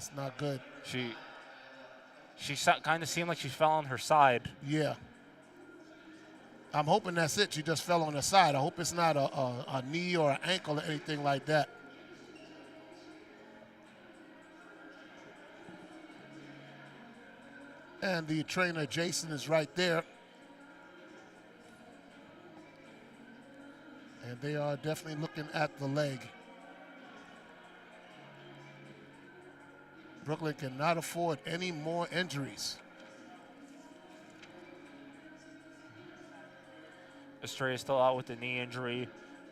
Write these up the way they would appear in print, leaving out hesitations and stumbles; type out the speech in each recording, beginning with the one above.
That's not good. She kind of seemed like she fell on her side. Yeah. I'm hoping that's it. She just fell on her side. I hope it's not a knee or an ankle or anything like that. And the trainer, Jason, is right there. And they are definitely looking at the leg. Brooklyn cannot afford any more injuries. Estrella is still out with the knee injury.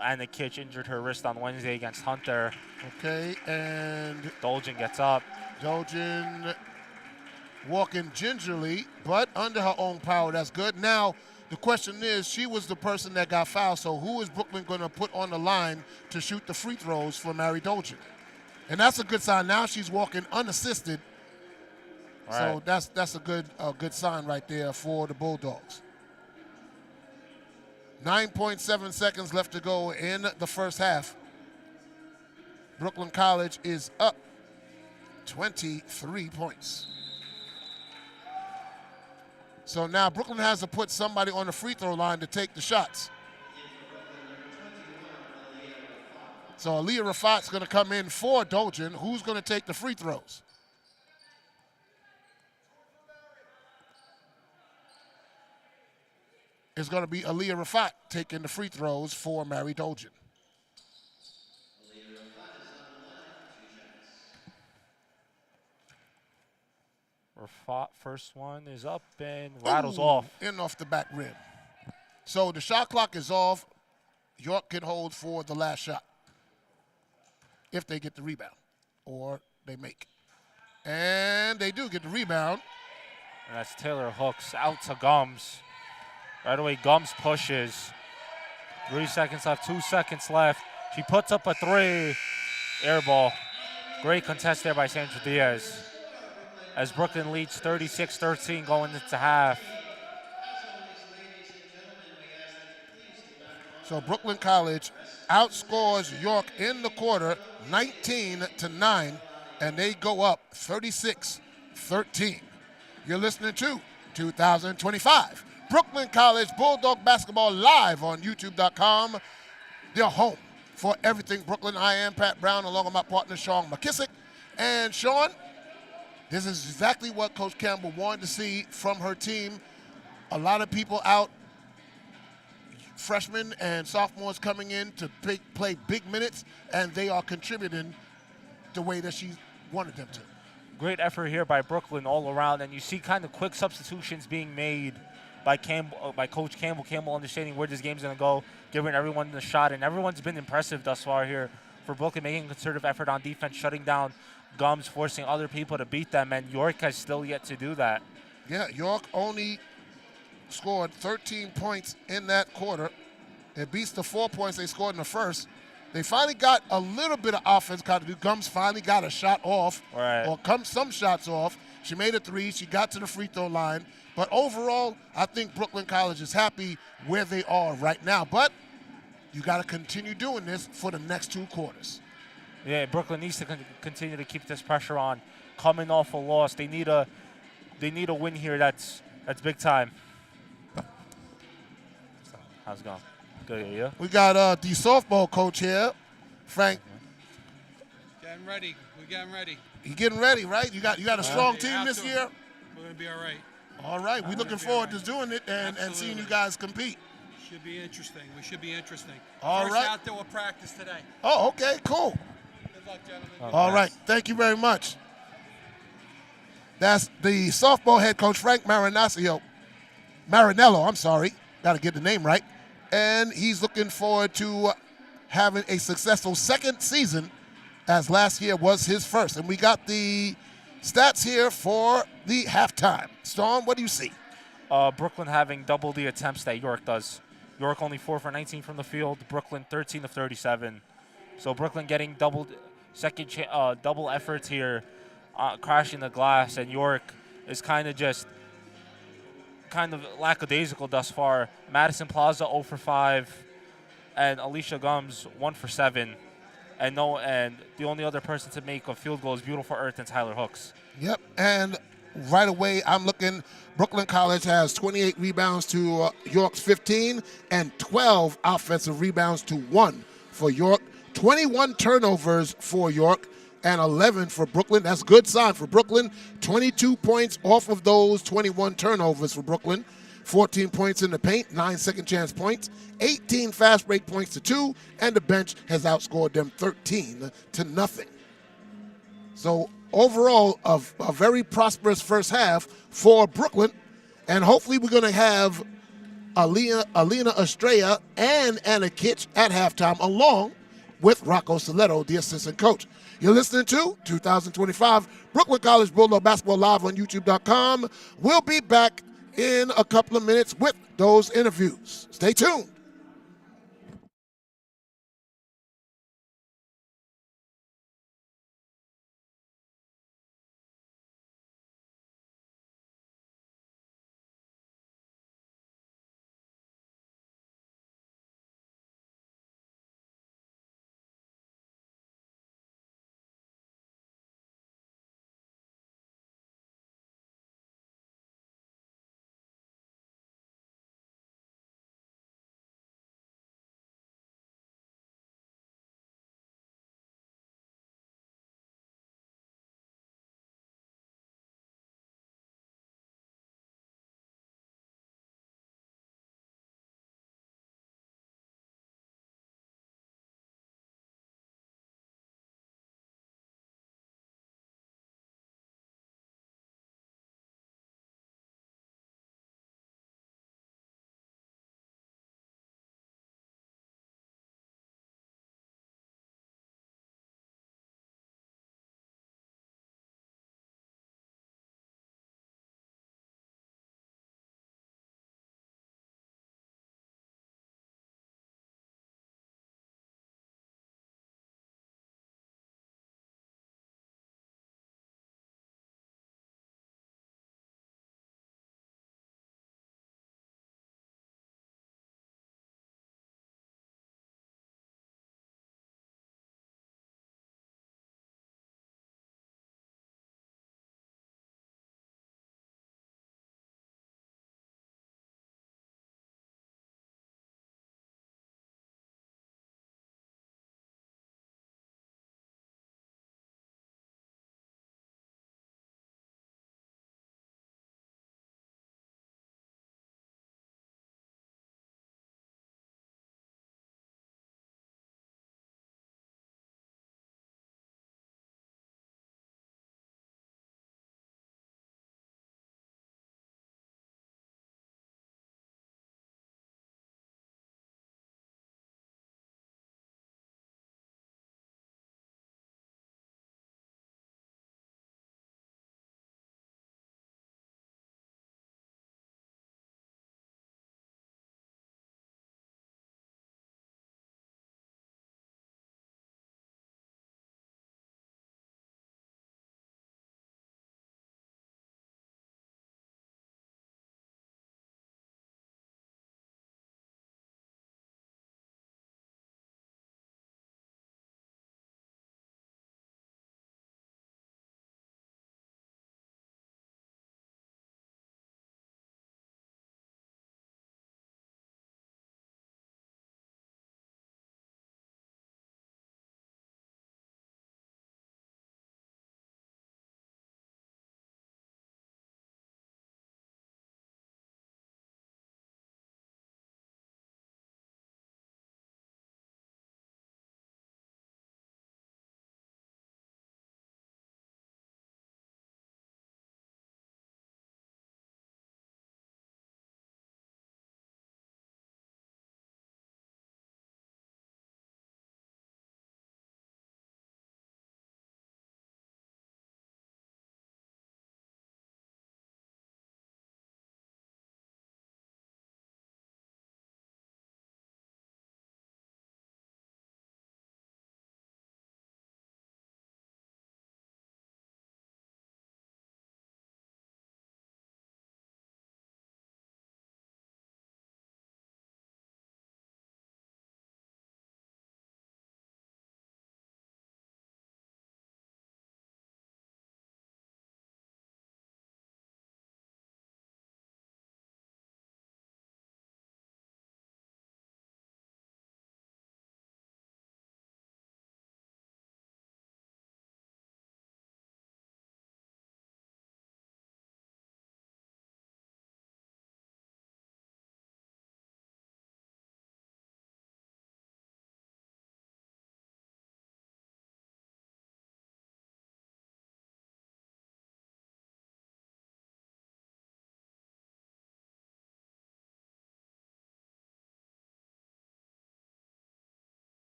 Anna Kitch injured her wrist on Wednesday against Hunter. Okay, and Dolgen gets up. Dolgen walking gingerly, but under her own power. That's good. Now, the question is, she was the person that got fouled, so who is Brooklyn going to put on the line to shoot the free throws for Mary Dolgen? And that's a good sign. Now she's walking unassisted. Right. So that's a good sign right there for the Bulldogs. 9.7 seconds left to go in the first half. Brooklyn College is up 23 points. So now Brooklyn has to put somebody on the free throw line to take the shots. So Aaliyah Rafat's going to come in for Dolgen. Who's going to take the free throws? It's going to be Aaliyah Rafat taking the free throws for Mary Dolgen. Rafat, first one is up and rattles off. In off the back rim. So the shot clock is off. York can hold for the last shot if they get the rebound or they make. And they do get the rebound. And that's Taylor Hooks out to Gums. Right away, Gums pushes. 3 seconds left, 2 seconds left. She puts up a three. Air ball. Great contest there by Sandra Diaz. As Brooklyn leads 36-13 going into half. So Brooklyn College outscores York in the quarter 19-9, and they go up 36-13. You're listening to 2025 Brooklyn College Bulldog Basketball live on YouTube.com. Their home for everything Brooklyn. I am Pat Brown along with my partner Sean McKissick. And Sean, this is exactly what Coach Campbell wanted to see from her team. A lot of people out, freshmen and sophomores coming in to play big minutes, and they are contributing the way that she wanted them to. Great effort here by Brooklyn all around, and you see kind of quick substitutions being made by Coach Campbell. Campbell understanding where this game's going to go, giving everyone the shot, and everyone's been impressive thus far here for Brooklyn, making a concerted effort on defense, shutting down Gums, forcing other people to beat them, and York has still yet to do that. Yeah, York only scored 13 points in that quarter. It beats the 4 points they scored in the first. They finally got a little bit of offense. Gums finally got a shot off, right, or some shots off. She made a three. She got to the free throw line. But overall, I think Brooklyn College is happy where they are right now. But you got to continue doing this for the next 2 quarters. Yeah, Brooklyn needs to continue to keep this pressure on. Coming off a loss, they need a win here. That's big time. How's it going? Good, yeah. We got the softball coach here, Frank. Getting ready. We're getting ready. You getting ready, right? You got a strong team this year. We're gonna be all right. All right, we're looking forward to doing it and seeing you guys compete. Should be interesting. We should be interesting. All First right. outdoor practice today. Oh, okay, cool. Good luck, gentlemen. All right, thank you very much. That's the softball head coach, Frank Marinello, I'm sorry. Got to get the name right. And he's looking forward to having a successful second season, as last year was his first. And we got the stats here for the halftime. Storm, what do you see? Brooklyn having double the attempts that York does. York only 4 for 19 from the field. Brooklyn 13 of 37. So Brooklyn getting double efforts here, crashing the glass, and York is kind of lackadaisical thus far. Madison Plaza 0 for 5, and Alicia Gums 1 for 7. and the only other person to make a field goal is Beautiful Earth and Tyler Hooks. Yep, and right away I'm looking. Brooklyn College has 28 rebounds to York's 15 and 12 offensive rebounds to 1 for York. 21 turnovers for York and 11 for Brooklyn. That's a good sign for Brooklyn. 22 points off of those 21 turnovers for Brooklyn. 14 points in the paint, 9 second chance points, 18 fast break points to 2, and the bench has outscored them 13-0. So overall, a very prosperous first half for Brooklyn, and hopefully we're going to have Alina Estrella and Anna Kitch at halftime, along with Rocco Soletto, the assistant coach. You're listening to 2025 Brooklyn College Bulldog Basketball Live on YouTube.com. We'll be back in a couple of minutes with those interviews. Stay tuned.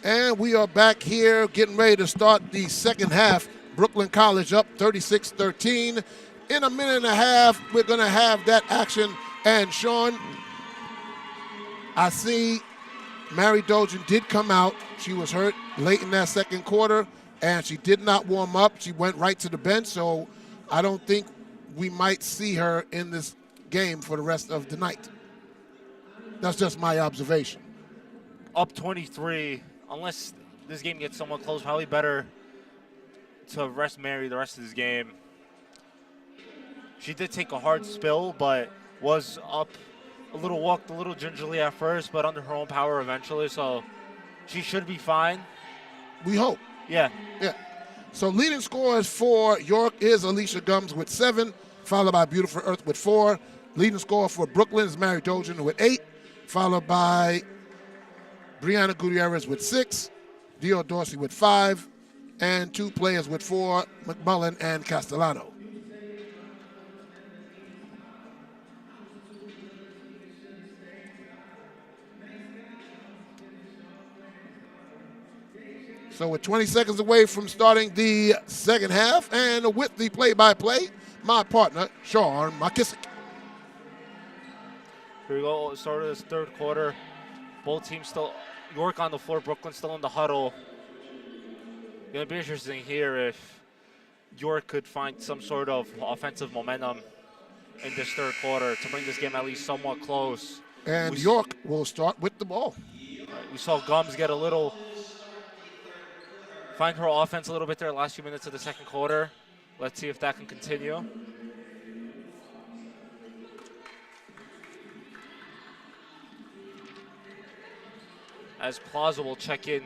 And we are back here getting ready to start the second half. Brooklyn College up 36-13. In a minute and a half, we're going to have that action. And Sean, I see Mary Dolgen did come out. She was hurt late in that second quarter, and she did not warm up. She went right to the bench, so I don't think we might see her in this game for the rest of the night. That's just my observation. Up 23, unless this game gets somewhat close, probably better to rest Mary the rest of this game. She did take a hard spill, but was up walked a little gingerly at first, but under her own power eventually, so she should be fine. We hope. Yeah. Yeah. So leading scorers for York is Alicia Gums with 7, followed by Beautiful Earth with 4. Leading scorer for Brooklyn is Mary Dolgen with 8, followed by Brianna Gutierrez with 6, Dio Dorsey with 5, and 2 players with 4, McMullen and Castellano. So we're 20 seconds away from starting the second half, and with the play-by-play, my partner, Sean McKissick. Here we go, start of this third quarter. Both teams still, York on the floor, Brooklyn still in the huddle. Gonna be interesting here if York could find some sort of offensive momentum in this third quarter to bring this game at least somewhat close. And York will start with the ball. We saw Gums get find her offense a little bit there last few minutes of the second quarter. Let's see if that can continue. As Plaza will check in,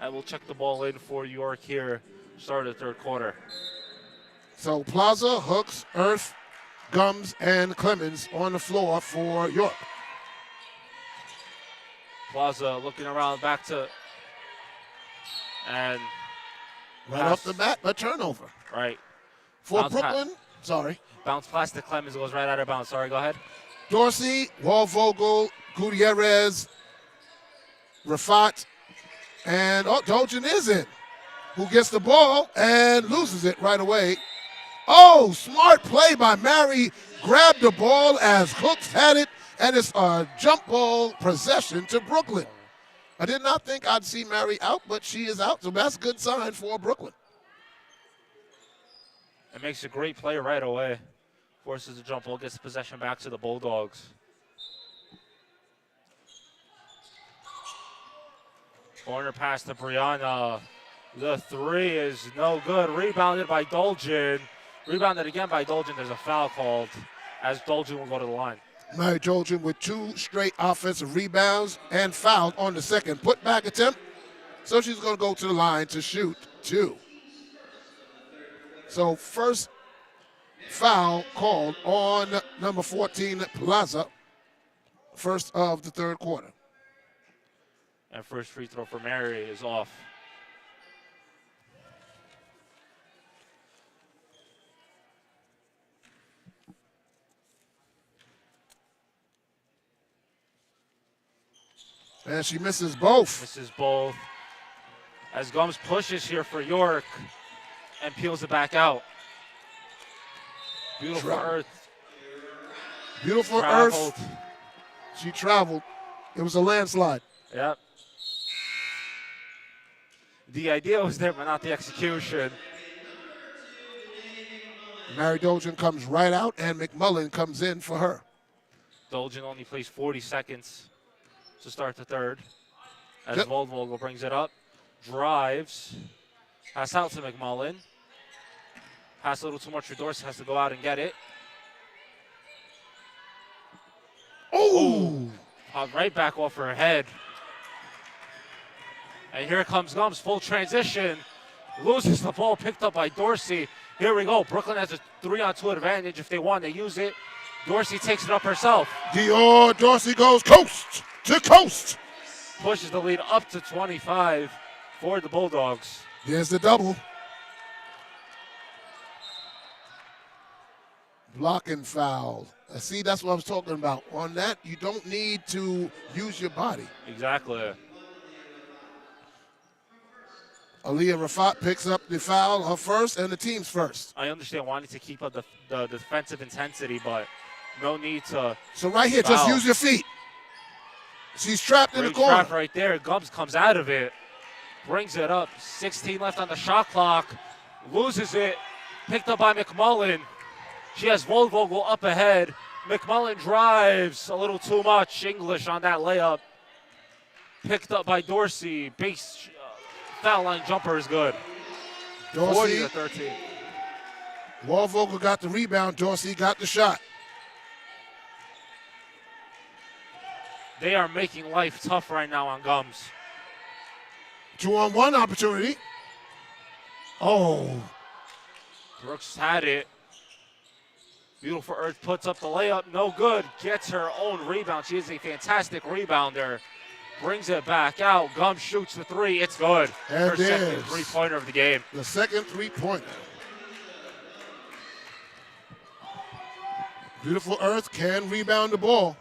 and we'll check the ball in for York here, start of the third quarter. So Plaza, Hooks, Earth, Gums, and Clemens on the floor for York. Plaza looking around back to, and right off the bat, a turnover. Right. For Bounce Brooklyn, sorry. Bounce pass to Clemens, goes right out of bounds. Sorry, go ahead. Dorsey, Walvogel, Gutierrez, Rafat, and Dolgen is in, who gets the ball and loses it right away. Oh, smart play by Mary. Grabbed the ball as Hooks had it, and it's a jump ball possession to Brooklyn. I did not think I'd see Mary out, but she is out, so that's a good sign for Brooklyn. It makes a great play right away. Forces the jump ball, gets the possession back to the Bulldogs. Corner pass to Brianna. The 3 is no good. Rebounded by Dolgen. Rebounded again by Dolgen. There's a foul called as Dolgen will go to the line. Mary Dolgen with 2 straight offensive rebounds and fouled on the second putback attempt. So she's going to go to the line to shoot 2. So first foul called on number 14, Plaza, first of the third quarter. And first free throw for Mary is off. And she misses both. Misses both. As Gums pushes here for York and peels it back out. Beautiful Earth. Beautiful Traveled. Earth. She traveled. It was a landslide. Yep. The idea was there, but not the execution. Mary Dolgen comes right out, and McMullen comes in for her. Dolgen only plays 40 seconds to start the third. As Yep. Waldvogel brings it up, drives, pass out to McMullen. Pass a little too much for Dorsey, has to go out and get it. Oh! Right back off her head. And here comes Gums, full transition. Loses the ball, picked up by Dorsey. Here we go. Brooklyn has a 3-on-2 advantage. If they want, they use it. Dorsey takes it up herself. Dior Dorsey goes coast to coast. Pushes the lead up to 25 for the Bulldogs. Here's the double. Blocking foul. See, that's what I was talking about. On that, you don't need to use your body. Exactly. Aaliyah Rafat picks up the foul, her first, and the team's first. I understand wanting to keep up the defensive intensity, but no need to. So right here, just foul. use your feet. She's trapped in the Great corner. trap right there. Gums comes out of it, brings it up. 16 left on the shot clock. Loses it. Picked up by McMullen. She has Volvogel up ahead. McMullen drives a little too much. English on that layup. Picked up by Dorsey. Base foul line jumper is good. 40 Dorsey, to 13. Volvogel got the rebound. Dorsey got the shot. They are making life tough right now on Gums. 2-on-1 opportunity. Oh, Brooks had it. Beautiful Earth puts up the layup. No good. Gets her own rebound. She is a fantastic rebounder. Brings it back out. Gums shoots the three. It's good. And Her second there's three-pointer of the game. the second three-pointer. Beautiful Earth can rebound the ball.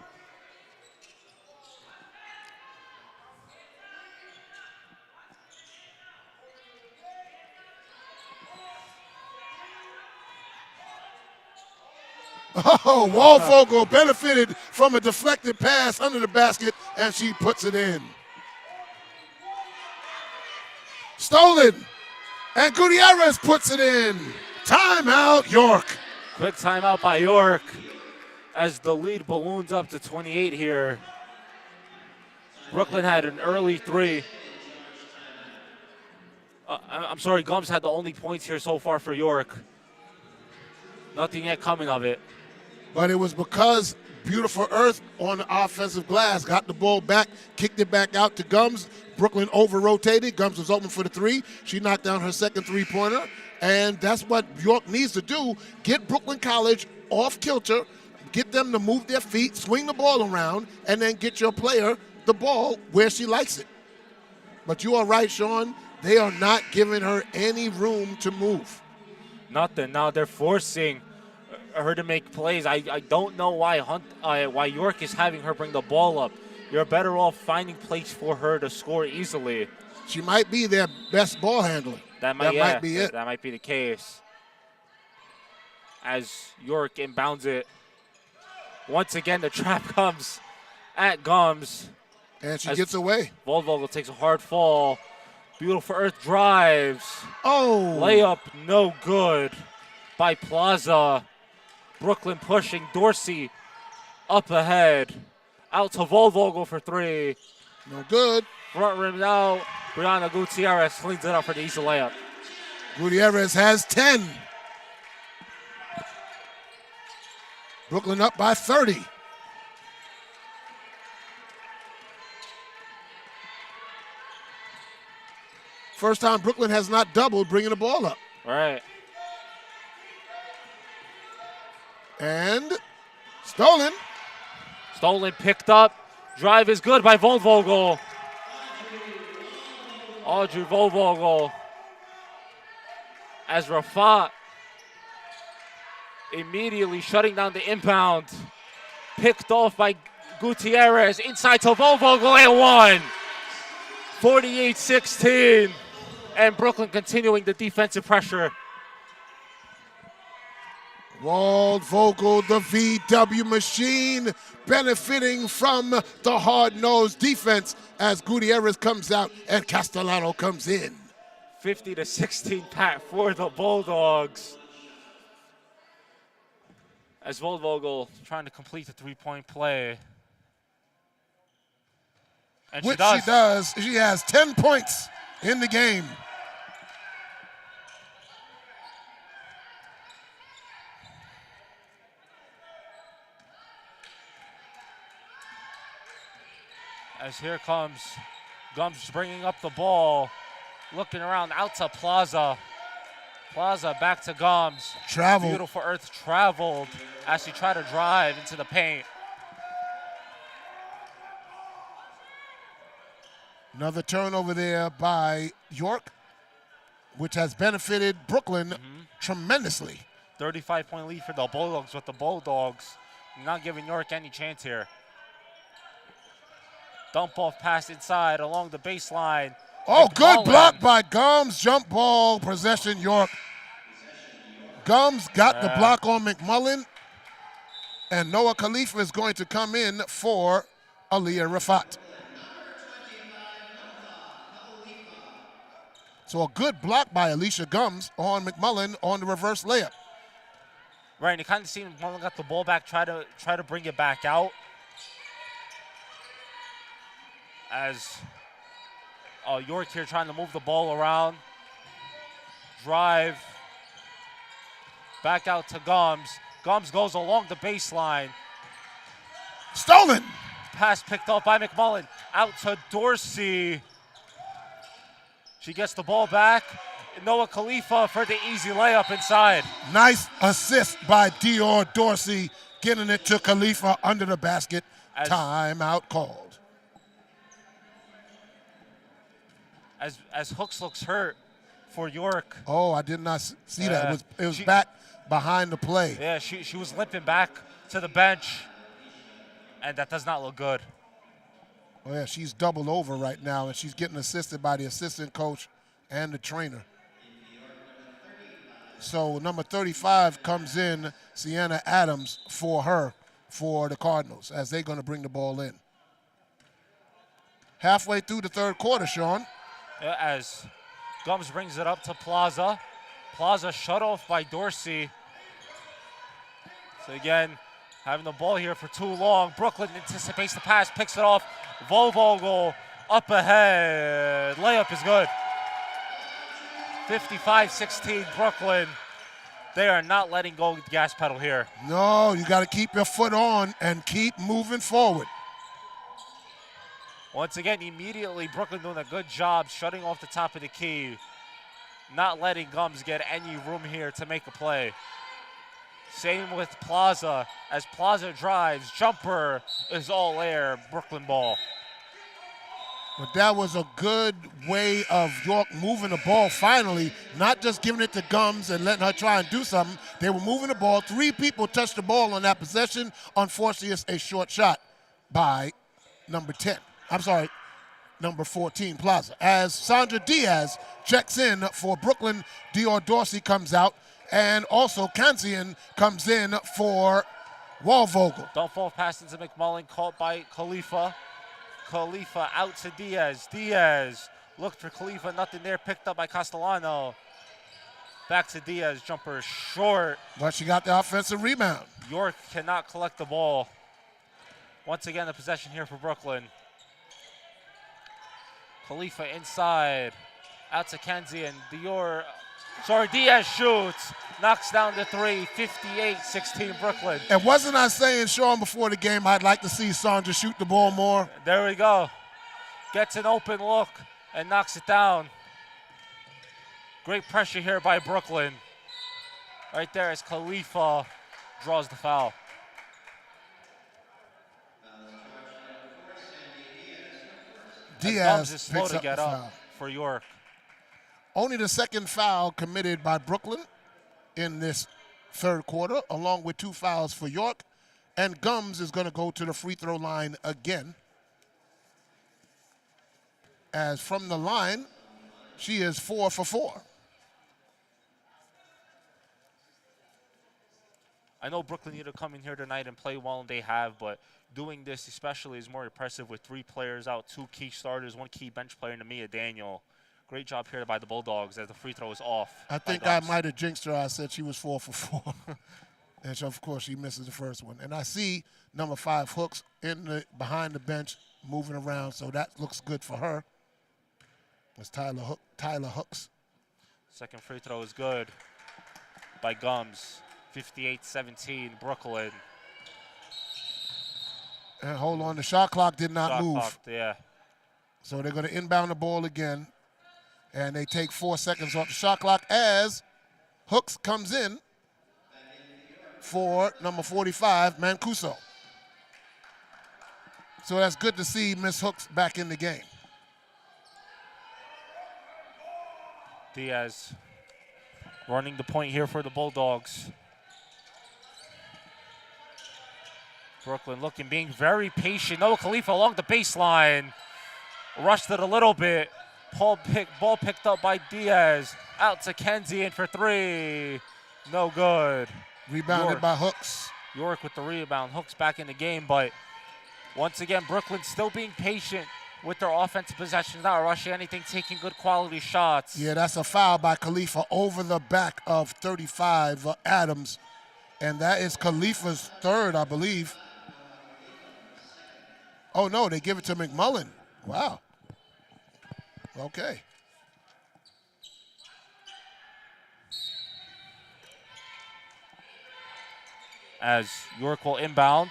Oh, Volvogel benefited from a deflected pass under the basket, and she puts it in. Stolen, and Gutierrez puts it in. Timeout, York. Quick timeout by York as the lead balloons up to 28 here. Brooklyn had an early three. I'm sorry, Gums had the only points here so far for York. Nothing yet coming of it. But it was because Beautiful Earth on the offensive glass got the ball back, kicked it back out to Gums. Brooklyn over-rotated. Gums was open for the three. She knocked down her second three-pointer. And that's what York needs to do. Get Brooklyn College off kilter, get them to move their feet, swing the ball around, and then get your player the ball where she likes it. But you are right, Sean. They are not giving her any room to move. Nothing. Now they're forcing her to make plays. I don't know why York is having her bring the ball up. You're better off finding plays for her to score easily. She might be their best ball handler. That might be it. That might be the case. As York inbounds it. Once again, the trap comes at Gums. And she gets away. Volvogel takes a hard fall. Beautiful Earth drives. Oh. Layup no good by Plaza. Brooklyn pushing. Dorsey up ahead. Out to Volvogel for three. No good. Front rim now. Brianna Gutierrez cleans it up for the easy layup. Gutierrez has 10. Brooklyn up by 30. First time Brooklyn has not doubled, bringing the ball up. All right. And stolen. Stolen, picked up. Drive is good by Volvogel. Audrey Volvogel. As Rafat immediately shutting down the inbound. Picked off by Gutierrez. Inside to Volvogel and one. 48-16. And Brooklyn continuing the defensive pressure. Volvogel, the VW machine, benefiting from the hard-nosed defense as Gutierrez comes out and Castellano comes in. 50-16 pack for the Bulldogs. As Volvogel trying to complete the three-point play. And Which she does. She has 10 points in the game. As here comes Gums bringing up the ball. Looking around out to Plaza. Plaza back to Gums. Traveled. Beautiful Earth traveled as she tried to drive into the paint. Another turnover there by York, which has benefited Brooklyn tremendously. 35-point lead for the Bulldogs, with the Bulldogs not giving York any chance here. Dump off pass inside along the baseline. Oh, good McMullen. block by Gums. Jump ball, possession, York. Gums got the block on McMullen. And Noah Khalifa is going to come in for Aliyah Rafat. So a good block by Alicia Gums on McMullen on the reverse layup. Right, and you kind of see McMullen got the ball back, try to bring it back out. As York here trying to move the ball around. Drive. Back out to Gums. Gums goes along the baseline. Stolen. Pass picked up by McMullen. Out to Dorsey. She gets the ball back. Noah Khalifa for the easy layup inside. Nice assist by Dior Dorsey, getting it to Khalifa under the basket. Timeout called. As Hooks looks hurt for York. Oh, I did not see that. It was back behind the play. Yeah, she was limping back to the bench, and that does not look good. Oh, yeah, she's doubled over right now, and she's getting assisted by the assistant coach and the trainer. So number 35 comes in, Sienna Adams, for her, for the Cardinals, as they're going to bring the ball in. Halfway through the third quarter, Sean. As Gums brings it up to Plaza. Plaza shut off by Dorsey. So again, having the ball here for too long. Brooklyn anticipates the pass, picks it off. Vogel up ahead. Layup is good. 55-16 Brooklyn. They are not letting go of the gas pedal here. No, you got to keep your foot on and keep moving forward. Once again, immediately Brooklyn doing a good job shutting off the top of the key. Not letting Gums get any room here to make a play. Same with Plaza. As Plaza drives, jumper is all air, Brooklyn ball. But that was a good way of York moving the ball finally, not just giving it to Gums and letting her try and do something. They were moving the ball. 3 people touched the ball on that possession. Unfortunately, it's a short shot by number 10. I'm sorry, number 14, Plaza. As Sandra Diaz checks in for Brooklyn, Dior Dorsey comes out, and also Kansian comes in for Walvogel. Don't fall pass into McMullen, caught by Khalifa. Khalifa out to Diaz. Diaz looked for Khalifa, nothing there, picked up by Castellano. Back to Diaz, jumper short. But she got the offensive rebound. York cannot collect the ball. Once again, the possession here for Brooklyn. Khalifa inside, out to Kenzie and Diaz shoots, knocks down the 3, 58-16 Brooklyn. And wasn't I saying, Sean, before the game, I'd like to see Sandra shoot the ball more? There we go. Gets an open look and knocks it down. Great pressure here by Brooklyn. Right there as Khalifa draws the foul. Diaz is slow picks to up get the up foul. for York. Only the second foul committed by Brooklyn in this third quarter, along with 2 fouls for York. And Gums is going to go to the free throw line again. As from the line, she is 4 for 4. I know Brooklyn need to come in here tonight and play well, and they have, but doing this especially is more impressive with 3 players out, 2 key starters, 1 key bench player, Namia Daniel. Great job here by the Bulldogs as the free throw is off. I think I might have jinxed her. I said she was 4 for 4. And so, of course, she misses the first one. And I see number 5, Hooks, behind the bench, moving around, so that looks good for her. It's Tyler Hooks. Second free throw is good by Gums. 58-17, Brooklyn. And hold on, the shot clock did not move. Clock, yeah. So they're going to inbound the ball again. And they take 4 seconds off the shot clock as Hooks comes in for number 45, Mancuso. So that's good to see Miss Hooks back in the game. Diaz running the point here for the Bulldogs. Brooklyn being very patient. Noah Khalifa along the baseline. Rushed it a little bit. Ball picked up by Diaz. Out to Kenzie and for three. No good. Rebounded York. by Hooks. York with the rebound. Hooks back in the game, but once again, Brooklyn still being patient with their offensive possessions, not rushing anything, taking good quality shots. Yeah, that's a foul by Khalifa over the back of 35, Adams. And that is Khalifa's third, I believe. Oh, no, they give it to McMullen. Wow. Okay. As York will inbound.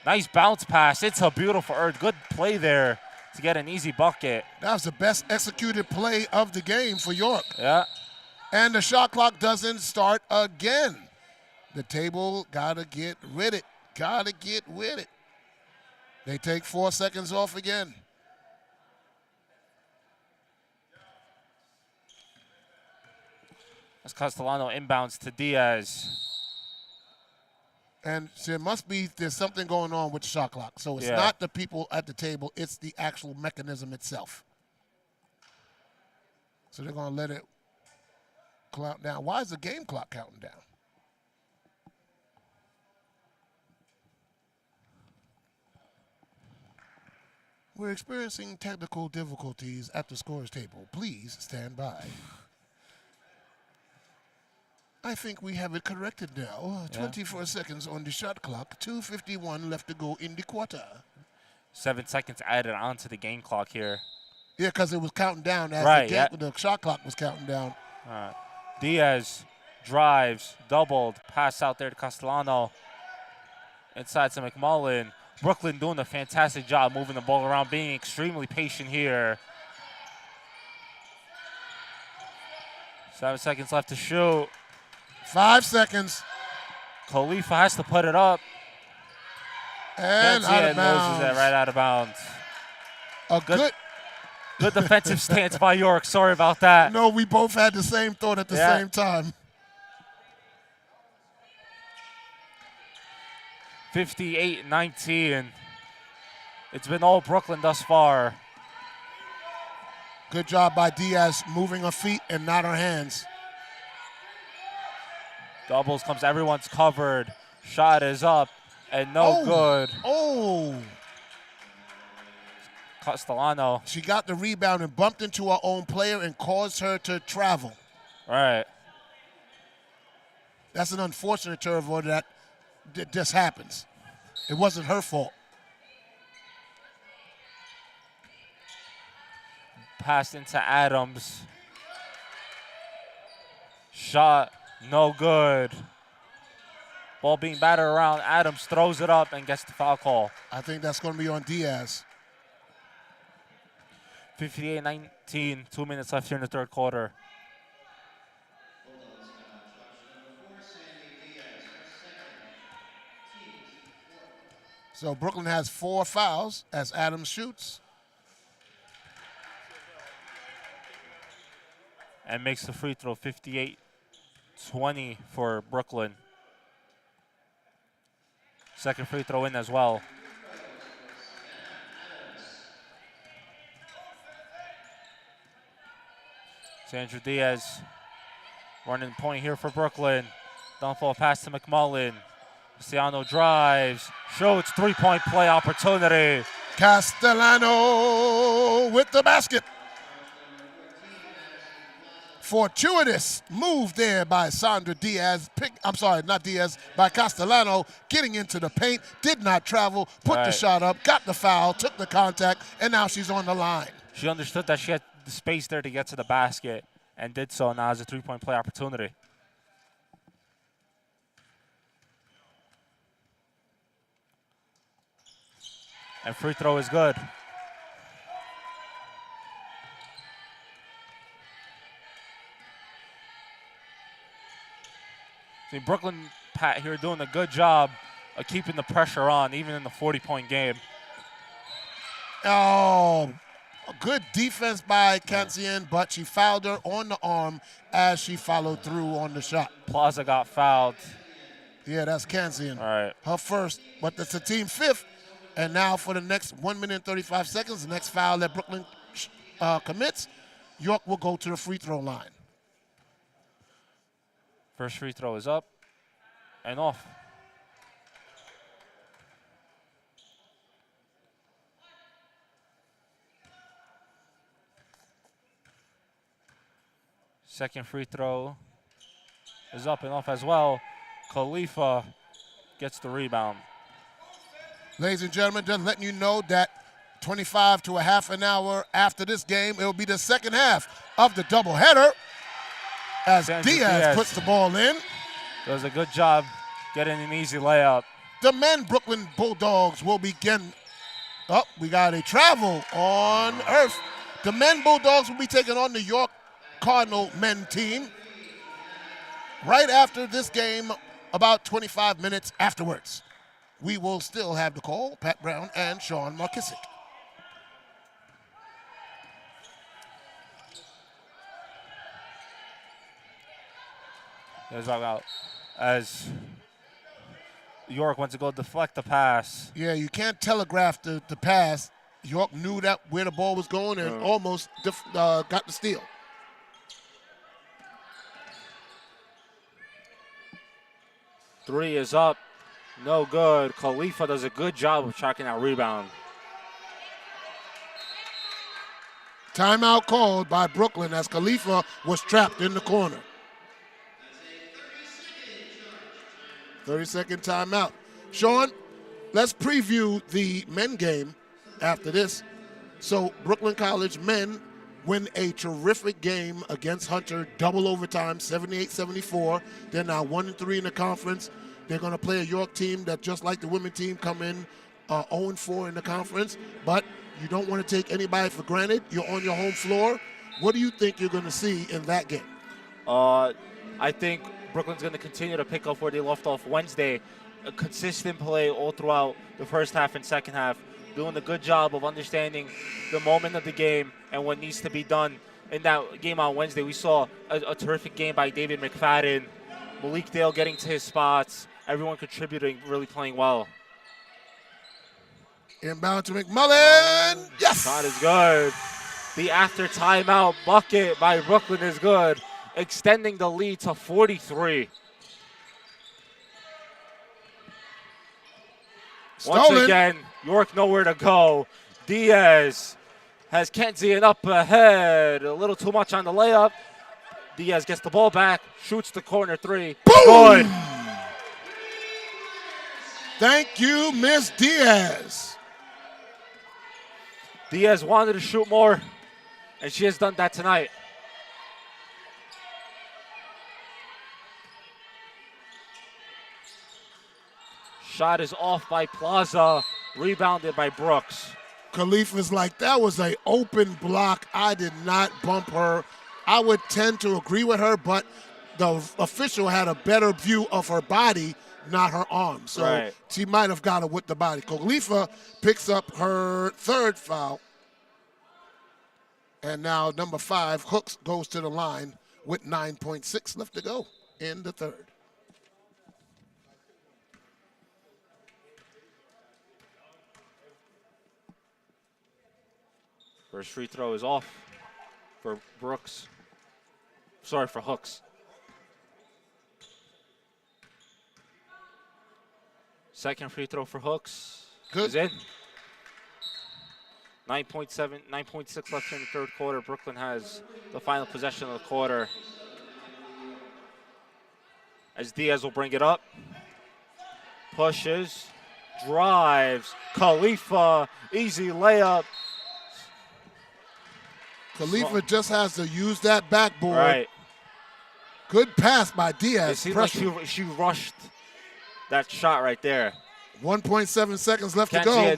Nice bounce pass. It's a beautiful, good play there to get an easy bucket. That was the best executed play of the game for York. Yeah. And the shot clock doesn't start again. The table got to get with it. Got to get with it. They take 4 seconds off again. As Castellano inbounds to Diaz. And there must be, there's something going on with the shot clock. So it's Yeah. not the people at the table, it's the actual mechanism itself. So they're going to let it count down. Why is the game clock counting down? We're experiencing technical difficulties at the scores table. Please stand by. I think we have it corrected now. 24 seconds on the shot clock. 2:51 left to go in the quarter. 7 seconds added onto the game clock here. Yeah, because it was counting down as Right, the shot clock was counting down. Diaz drives, doubled, pass out there to Castellano. Inside to McMullen. Brooklyn doing a fantastic job moving the ball around, being extremely patient here. 7 seconds left to shoot. 5 seconds. Khalifa has to put it up. And out of bounds. Noses it right out of bounds. A good. Good defensive stance by York. Sorry about that. No, we both had the same thought at the same time. 58-19. It's been all Brooklyn thus far. Good job by Diaz moving her feet and not her hands. Doubles comes, everyone's covered. Shot is up and no good. Oh. Castellano. She got the rebound and bumped into her own player and caused her to travel. Right. That's an unfortunate turnover that just happens. It wasn't her fault. Passed into Adams. Shot, no good. Ball being battered around. Adams throws it up and gets the foul call. I think that's going to be on Diaz. 58-19, 2 minutes left here in the third quarter. So Brooklyn has 4 fouls as Adams shoots. And makes the free throw. 58-20 for Brooklyn. Second free throw in as well. Sandra Diaz running point here for Brooklyn. Downfall pass to McMullen. Castellano drives, shoots, three-point play opportunity. Castellano with the basket. Fortuitous move there by Sandra Diaz. By Castellano, getting into the paint, did not travel, put the shot up, got the foul, took the contact, and now she's on the line. She understood that she had the space there to get to the basket and did so. Now as a three-point play opportunity. And free throw is good. See, Brooklyn, Pat, here doing a good job of keeping the pressure on, even in the 40-point game. Oh, a good defense by Kansian, but she fouled her on the arm as she followed through on the shot. Plaza got fouled. Yeah, that's Kansian. All right. Her first, but it's a team fifth. And now for the next 1 minute and 35 seconds, the next foul that Brooklyn commits, York will go to the free throw line. First free throw is up and off. Second free throw is up and off as well. Khalifa gets the rebound. Ladies and gentlemen, just letting you know that 25 to a half an hour after this game, it will be the second half of the doubleheader as Diaz puts the ball in. Does a good job getting an easy layup. The men Brooklyn Bulldogs will begin. Oh, we got a travel on earth. The men Bulldogs will be taking on the York Cardinal men team right after this game, about 25 minutes afterwards. We will still have the call, Pat Brown and Sean Markissick. There's out as York wants to go deflect the pass. Yeah, you can't telegraph the pass. York knew that where the ball was going and almost got the steal. Three is up, no good. Khalifa does a good job of tracking that rebound. Timeout called by Brooklyn as Khalifa was trapped in the corner. 30-second timeout. Sean, let's preview the men game after this. So Brooklyn College men win a terrific game against Hunter, double overtime, 78-74. They're now 1-3 in the conference. They're going to play a York team that, just like the women team, come in 0-4 in the conference. But you don't want to take anybody for granted. You're on your home floor. What do you think you're going to see in that game? I think Brooklyn's going to continue to pick up where they left off Wednesday. A consistent play all throughout the first half and second half, doing a good job of understanding the moment of the game and what needs to be done. In that game on Wednesday, we saw a terrific game by David McFadden, Malik Dale getting to his spots, everyone contributing, really playing well. Inbound to McMullen. Yes! Shot is good. The after timeout bucket by Brooklyn is good, extending the lead to 43. Once again, York nowhere to go. Diaz has Kenzian up ahead. A little too much on the layup. Diaz gets the ball back, shoots the corner three. Boom! Good. Thank you, Miss Diaz. Diaz wanted to shoot more, and she has done that tonight. Shot is off by Plaza, rebounded by Brooks. Khalifa's like, that was an open block. I did not bump her. I would tend to agree with her, but the official had a better view of her body, not her arm. So she might have got her with the body. Khalifa picks up her third foul. And now number 5, Hooks, goes to the line with 9.6 left to go in the third. First free throw is off for Brooks. Sorry, for Hooks. Second free throw for Hooks is in. 9.6 left in the third quarter. Brooklyn has the final possession of the quarter. As Diaz will bring it up. Pushes, drives, Khalifa, easy layup. Khalifa just has to use that backboard. Right. Good pass by Diaz. It seemed like she rushed that shot right there. 1.7 seconds left to go.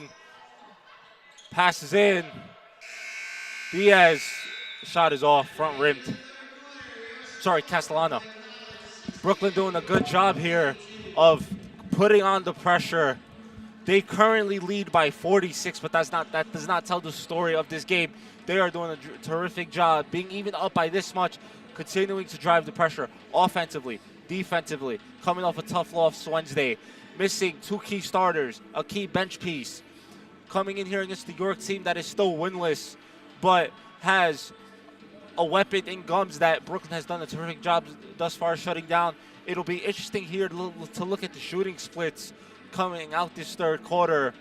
Passes in. Diaz, shot is off, front rimmed. Sorry, Castellano. Brooklyn doing a good job here of putting on the pressure. They currently lead by 46, but that does not tell the story of this game. They are doing a terrific job, being even up by this much, continuing to drive the pressure offensively, defensively, coming off a tough loss Wednesday, missing 2 key starters, a key bench piece, coming in here against the York team that is still winless, but has a weapon in Gums that Brooklyn has done a terrific job thus far shutting down. It'll be interesting here to look at the shooting splits coming out this third quarter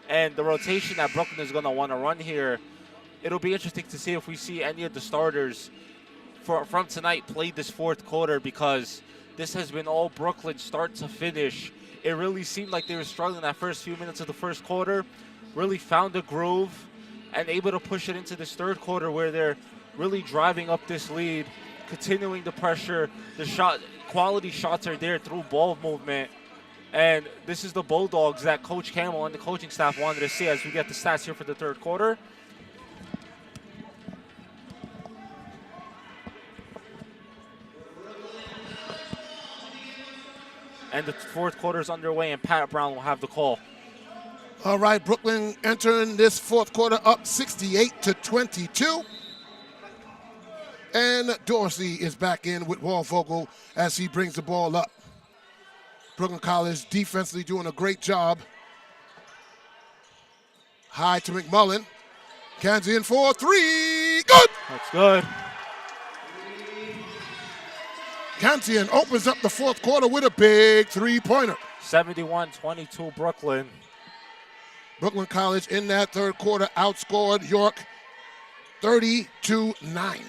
and the rotation that Brooklyn is going to want to run here. It'll be interesting to see if we see any of the starters from tonight play this fourth quarter, because this has been all Brooklyn start to finish. It really seemed like they were struggling that first few minutes of the first quarter, really found a groove, and able to push it into this third quarter where they're really driving up this lead, continuing the pressure. The quality shots are there through ball movement. And this is the Bulldogs that Coach Campbell and the coaching staff wanted to see as we get the stats here for the third quarter. And the fourth quarter is underway, and Pat Brown will have the call. All right, Brooklyn entering this fourth quarter up 68-22. And Dorsey is back in with Waldvogel as he brings the ball up. Brooklyn College defensively doing a great job. High to McMullen. Kanzi in for three. Good! That's good. Kantian opens up the fourth quarter with a big three-pointer. 71-22 Brooklyn. Brooklyn College in that third quarter outscored York 30-9.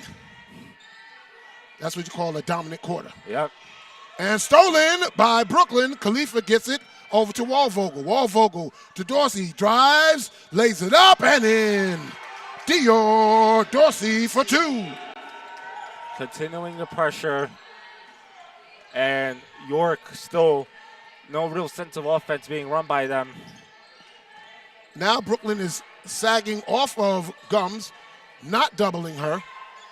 That's what you call a dominant quarter. Yep. And stolen by Brooklyn. Khalifa gets it over to Waldvogel. Waldvogel to Dorsey. Drives, lays it up, and in. Dior Dorsey for two. Continuing the pressure. And York still no real sense of offense being run by them. Now Brooklyn is sagging off of Gums, not doubling her,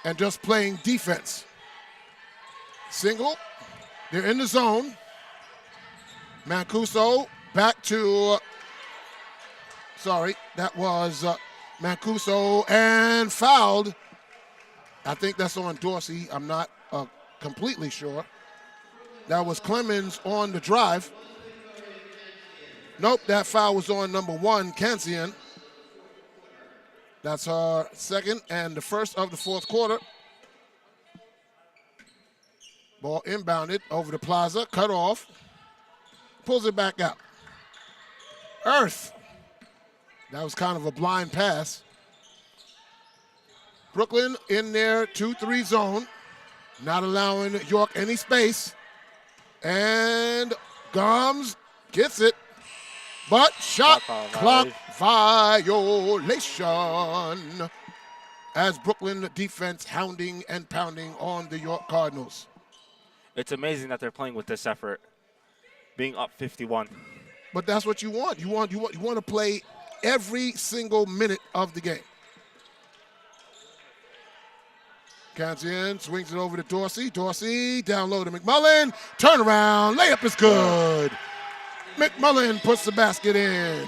and just playing defense. Single. They're in the zone. Mancuso back to, that was Mancuso, and fouled. I think that's on Dorsey. I'm not completely sure. That was Clemens on the drive. Nope, that foul was on number one, Kansian. That's our second and the first of the fourth quarter. Ball inbounded over the plaza, cut off, pulls it back out. Earth. That was kind of a blind pass. Brooklyn in their 2-3 zone, not allowing York any space. And Gums gets it, but shot clock violation as Brooklyn defense hounding and pounding on the York Cardinals. It's amazing that they're playing with this effort, being up 51. But that's what you want. You want to play every single minute of the game. Kansian swings it over to Dorsey. Dorsey down low to McMullen. Turnaround. Layup is good. McMullen puts the basket in.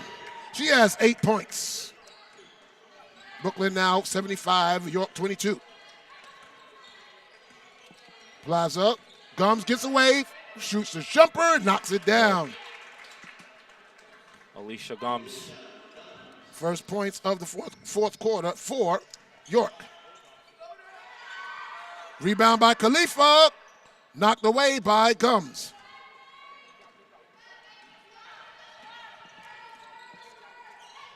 She has 8 points. Brooklyn now 75, York 22. Plaza. Gums gets away, shoots the jumper, knocks it down. Alicia Gums. First points of the fourth quarter for York. Rebound by Khalifa, knocked away by Gums.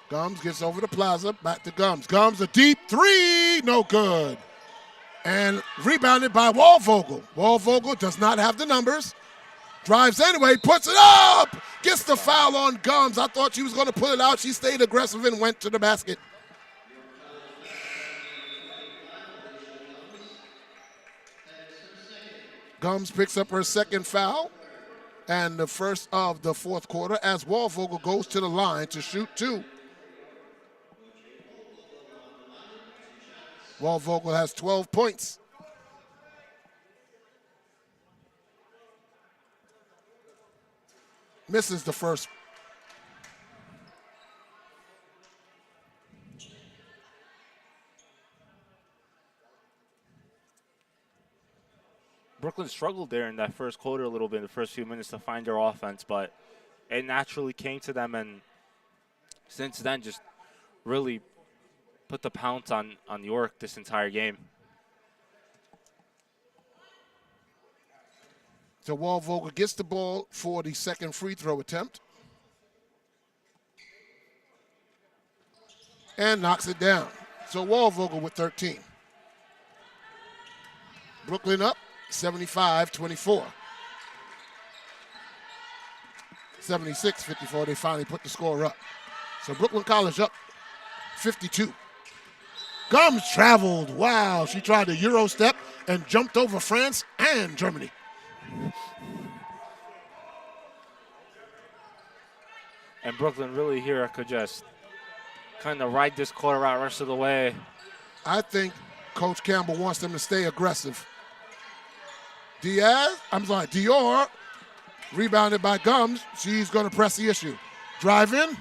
Gums gets over the Plaza, back to Gums. Gums a deep three, no good. And rebounded by Waldvogel. Waldvogel does not have the numbers. Drives anyway, puts it up. Gets the foul on Gums. I thought she was going to pull it out. She stayed aggressive and went to the basket. Gums picks up her second foul and the first of the fourth quarter as Waldvogel goes to the line to shoot two. Waldvogel has 12 points. Misses the first. Brooklyn struggled there in that first quarter a little bit, in the first few minutes to find their offense, but it naturally came to them, and since then just really put the pounce on York this entire game. So Waldvogel gets the ball for the second free throw attempt. And knocks it down. So Waldvogel with 13. Brooklyn up 75-24. 76-54, they finally put the score up. So Brooklyn College up 52. Gums traveled. Wow, she tried the Euro step and jumped over France and Germany. And Brooklyn really here could just kind of ride this quarter out rest of the way. I think Coach Campbell wants them to stay aggressive. Dior, rebounded by Gums. She's going to press the issue. Drive in,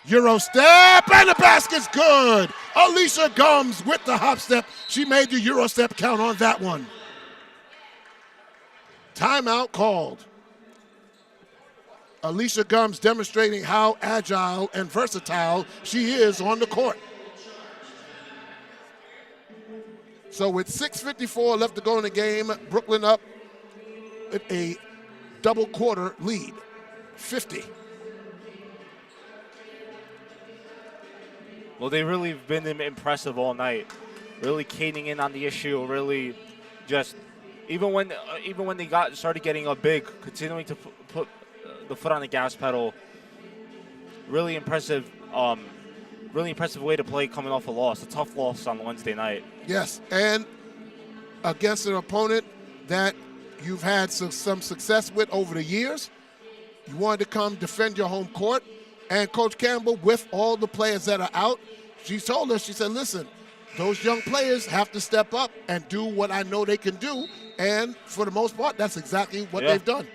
Euro step, and the basket's good. Alicia Gums with the hop step. She made the Euro step count on that one. Timeout called. Alicia Gums demonstrating how agile and versatile she is on the court. So with 6:54 left to go in the game, Brooklyn up at a double quarter lead, 50. Well, they really have been impressive all night, really caning in on the issue, really just even when they started getting up big, continuing to put the foot on the gas pedal. Really impressive way to play coming off a loss, a tough loss on Wednesday night. Yes, and against an opponent that you've had some success with over the years. You wanted to come defend your home court. And Coach Campbell, with all the players that are out, she told us, she said, listen, those young players have to step up and do what I know they can do. And for the most part, that's exactly what they've done.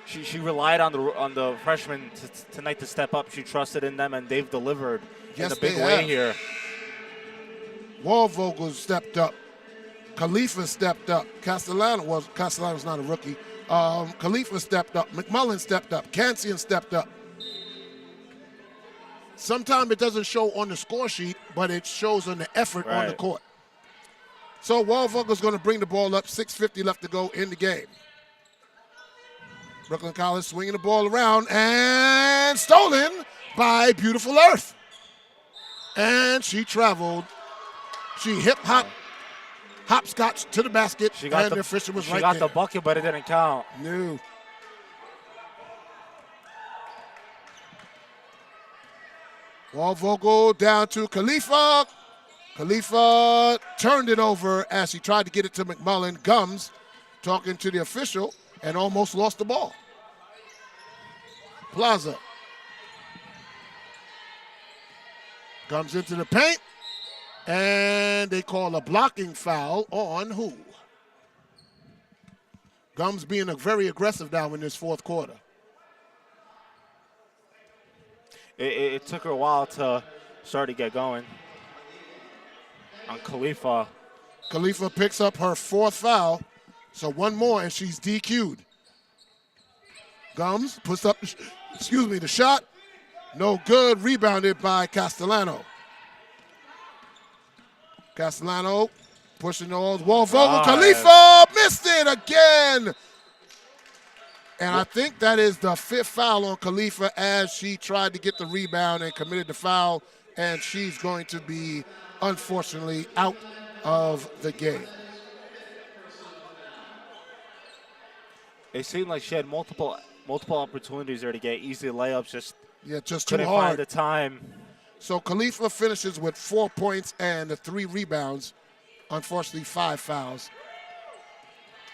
She relied on the freshmen tonight to step up. She trusted in them, and they've delivered in a big way here. Waldvogel stepped up. Khalifa stepped up. Castellano's not a rookie. Khalifa stepped up. McMullen stepped up. Cancian stepped up. Sometimes it doesn't show on the score sheet, but it shows on the effort on the court. So Waldvogel's going to bring the ball up. 6:50 left to go in the game. Brooklyn College swinging the ball around and stolen by Beautiful Earth. And she traveled. She hopscotch to the basket, and the official was right there. She got the bucket, but it didn't count. No. Waldvogel down to Khalifa. Khalifa turned it over as he tried to get it to McMullen. Gums talking to the official and almost lost the ball. Plaza. Comes into the paint. And they call a blocking foul on who? Gums being very aggressive now in this fourth quarter. It took her a while to start to get going on Khalifa. Khalifa picks up her fourth foul. So one more and she's DQ'd. Gums puts up, the shot. No good. Rebounded by Castellano. Castellano pushing all. Waldvogel. Khalifa missed it again. And I think that is the fifth foul on Khalifa as she tried to get the rebound and committed the foul. And she's going to be, unfortunately, out of the game. It seemed like she had multiple opportunities there to get easy layups. Just too couldn't hard. Find the time. So Khalifa finishes with 4 points and 3 rebounds. Unfortunately, 5 fouls.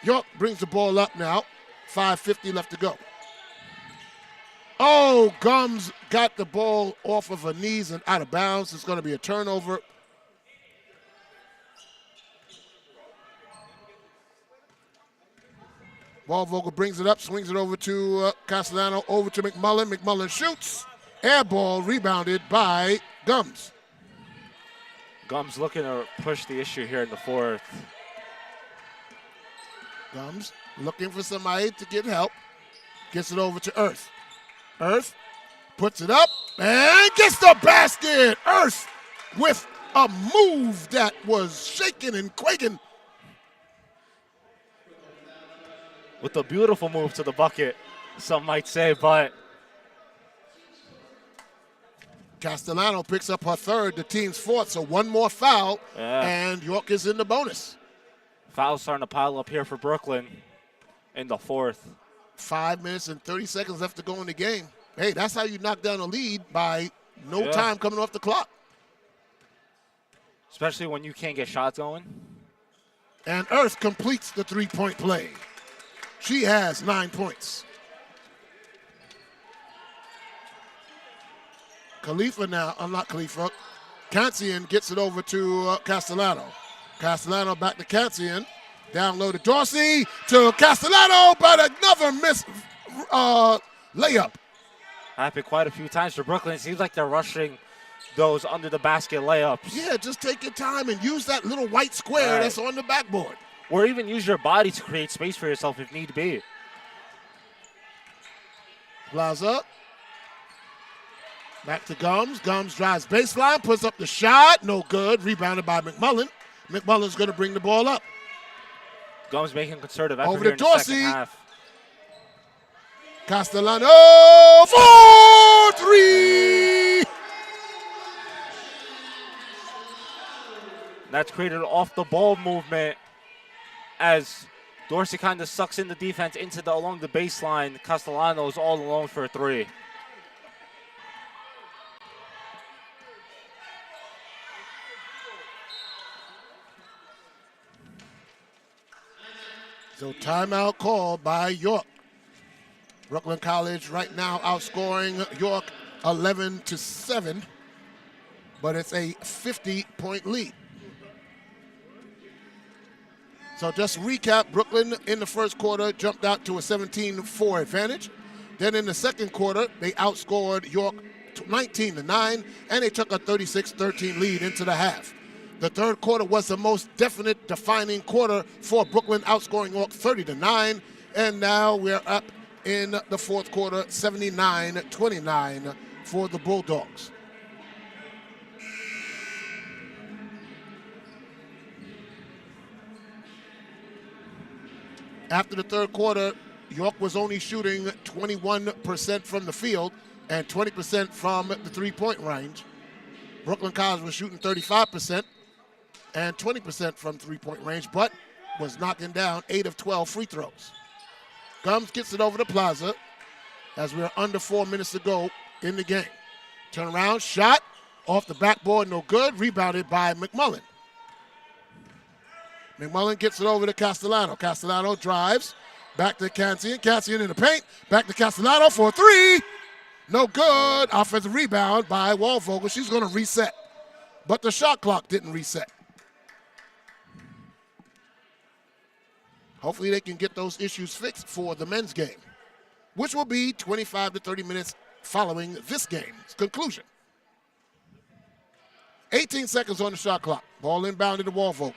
York brings the ball up now. 5:50 left to go. Oh, Gums got the ball off of her knees and out of bounds. It's going to be a turnover. Waldvogel brings it up, swings it over to Castellano, over to McMullen. McMullen shoots. Air ball rebounded by Gums. Gums looking to push the issue here in the fourth. Gums looking for somebody to get help. Gets it over to Earth. Earth puts it up and gets the basket. Earth with a move that was shaking and quaking. With a beautiful move to the bucket, some might say, but Castellano picks up her third, the team's fourth, so one more foul, yeah. and York is in the bonus. Fouls starting to pile up here for Brooklyn in the fourth. 5 minutes and 30 seconds left to go in the game. Hey, that's how you knock down a lead by no time coming off the clock. Especially when you can't get shots going. And Earth completes the three-point play. She has 9 points. Cancian gets it over to Castellano. Castellano back to Cancian. Down low to Dorsey, to Castellano, but another miss layup. Happened quite a few times for Brooklyn. It seems like they're rushing those under the basket layups. Yeah, just take your time and use that little white square that's on the backboard. Or even use your body to create space for yourself if need be. Plaza. Back to Gums. Gums drives baseline, puts up the shot. No good. Rebounded by McMullen. McMullen's going to bring the ball up. Gums making a concerted effort over here to in the Dorsey. second half. Castellano for three. That's created off the ball movement as Dorsey kind of sucks in the defense along the baseline. Castellano's all alone for a three. So timeout called by York. Brooklyn College right now outscoring York 11-7, but it's a 50-point lead. So just recap, Brooklyn in the first quarter jumped out to a 17-4 advantage. Then in the second quarter, they outscored York 19-9, and they took a 36-13 lead into the half. The third quarter was the most definite defining quarter for Brooklyn, outscoring York 30-9, and now we're up in the fourth quarter, 79-29 for the Bulldogs. After the third quarter, York was only shooting 21% from the field and 20% from the three-point range. Brooklyn College was shooting 35% and 20% from three-point range, but was knocking down 8 of 12 free throws. Gums gets it over to Plaza as we're under 4 minutes to go in the game. Turn around, shot, off the backboard, no good, rebounded by McMullen. McMullen gets it over to Castellano. Castellano drives, back to Cancian. Cancian in the paint, back to Castellano for a three. No good. Offensive rebound by Waldvogel. She's going to reset, but the shot clock didn't reset. Hopefully they can get those issues fixed for the men's game, which will be 25 to 30 minutes following this game's conclusion. 18 seconds on the shot clock. Ball inbounded to Waldvogel.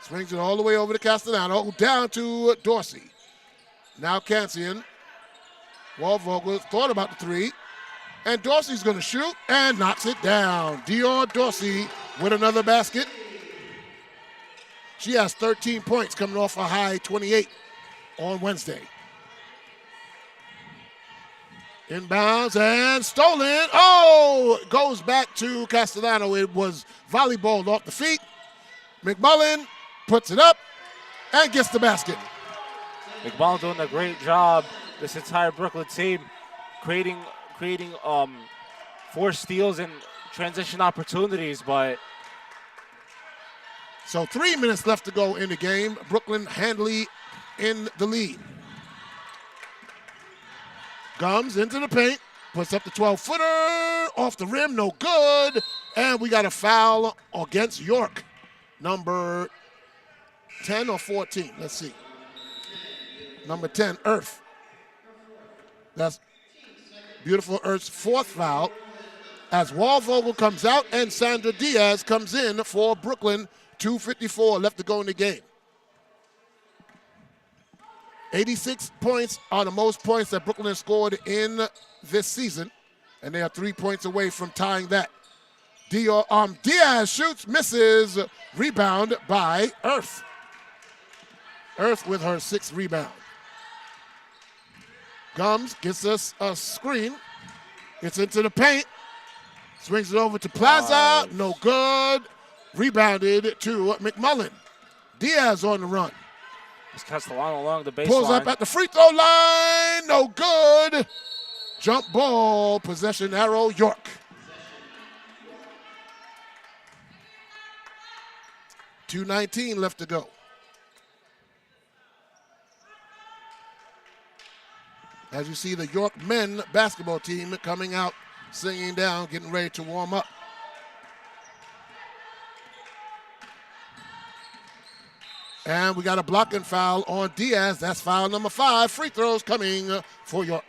Swings it all the way over to Castellano, down to Dorsey. Now Cancian. Waldvogel thought about the three, and Dorsey's going to shoot and knocks it down. Dior Dorsey with another basket. She has 13 points coming off a high 28 on Wednesday. Inbounds and stolen. Oh, goes back to Castellano. It was volleyball off the feet. McMullen puts it up and gets the basket. McMullen doing a great job. This entire Brooklyn team creating 4 steals and transition opportunities, but so 3 minutes left to go in the game. Brooklyn handily in the lead. Gums into the paint, puts up the 12-footer, off the rim, no good. And we got a foul against York. Number 10 or 14, let's see. Number 10, Earth. That's beautiful Earth's 4th foul as Waldvogel comes out and Sandra Diaz comes in for Brooklyn. 2:54 left to go in the game. 86 points are the most points that Brooklyn has scored in this season, and they are 3 points away from tying that. Diaz shoots, misses, rebound by Earth. Earth with her 6th rebound. Gums gets us a screen, gets into the paint, swings it over to Plaza, no good. Rebounded to McMullen. Diaz on the run. It's Castellano along the baseline. Pulls up at the free throw line, no good. Jump ball, possession arrow, York. .219 left to go. As you see the York men basketball team coming out, singing down, getting ready to warm up. And we got a blocking foul on Diaz. That's foul number 5. Free throws coming for York.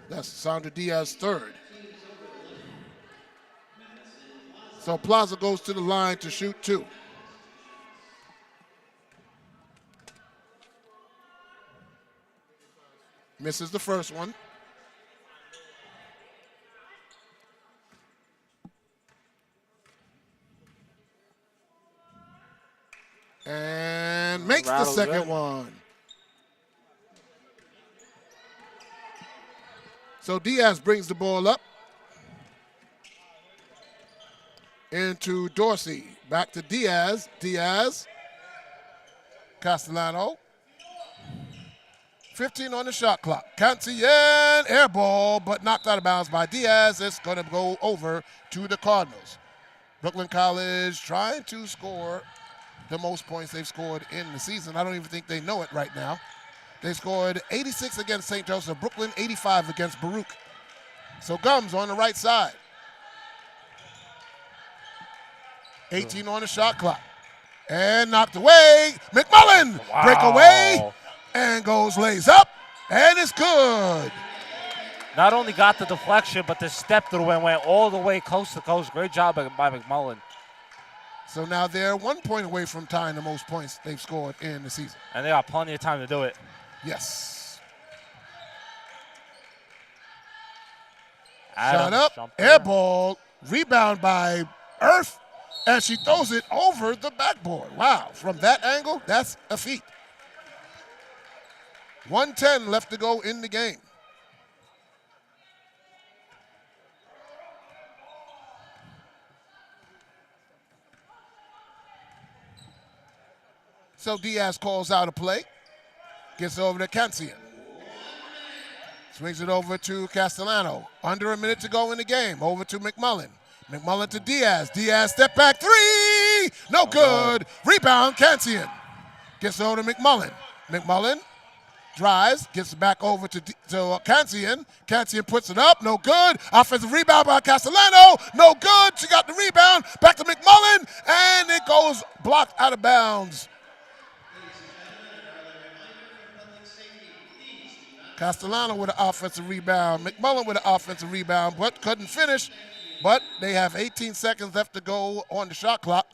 That's Sandra Diaz's 3rd. So Plaza goes to the line to shoot 2. Misses the first one. And makes the second one. So Diaz brings the ball up into Dorsey. Back to Diaz. Diaz. Castellano. 15 on the shot clock. Cancian, air ball, but knocked out of bounds by Diaz. It's going to go over to the Cardinals. Brooklyn College trying to score the most points they've scored in the season. I don't even think they know it right now. They scored 86 against St. Joseph. Brooklyn, 85 against Baruch. So Gums on the right side. 18 on the shot clock. And knocked away. McMullen, breakaway. And lays up, and it's good. Not only got the deflection, but the step through and went all the way coast to coast. Great job by McMullen. So now they're 1 point away from tying the most points they've scored in the season. And they got plenty of time to do it. Yes. Adams, shot up, air ball, rebound by Earth, and she throws it over the backboard. Wow, from that angle, that's a feat. 1:10 left to go in the game. So Diaz calls out a play. Gets over to Cancian. Swings it over to Castellano. Under a minute to go in the game. Over to McMullen. McMullen to Diaz. Diaz step back 3. No good. Rebound Cancian. Gets over to McMullen. McMullen drives, gets it back over to Cancian. Cancian puts it up, no good. Offensive rebound by Castellano, no good. She got the rebound, back to McMullen, and it goes blocked out of bounds. Castellano with an offensive rebound. McMullen with an offensive rebound, but couldn't finish. But they have 18 seconds left to go on the shot clock.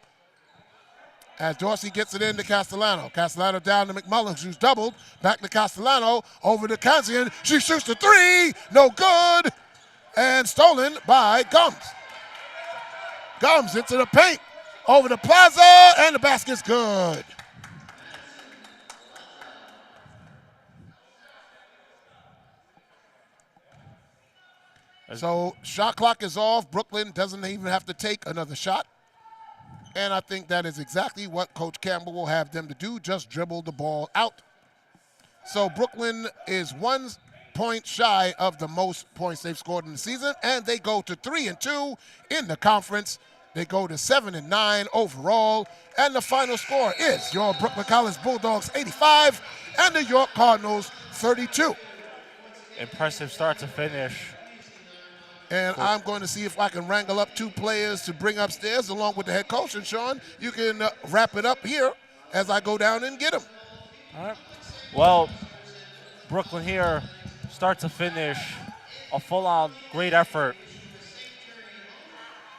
As Dorsey gets it into Castellano. Castellano down to McMullen, who's doubled. Back to Castellano, over to Cancian. She shoots the 3, no good. And stolen by Gums. Gums into the paint, over to Plaza, and the basket's good. So shot clock is off. Brooklyn doesn't even have to take another shot. And I think that is exactly what Coach Campbell will have them to do, just dribble the ball out. So Brooklyn is 1 point shy of the most points they've scored in the season, and they go to 3-2 in the conference. They go to 7-9 overall, and the final score is your Brooklyn College Bulldogs 85 and the York Cardinals 32. Impressive start to finish. And I'm going to see if I can wrangle up 2 players to bring upstairs along with the head coach. And, Sean, you can wrap it up here as I go down and get them. All right. Well, Brooklyn here, start to finish, a full-on great effort.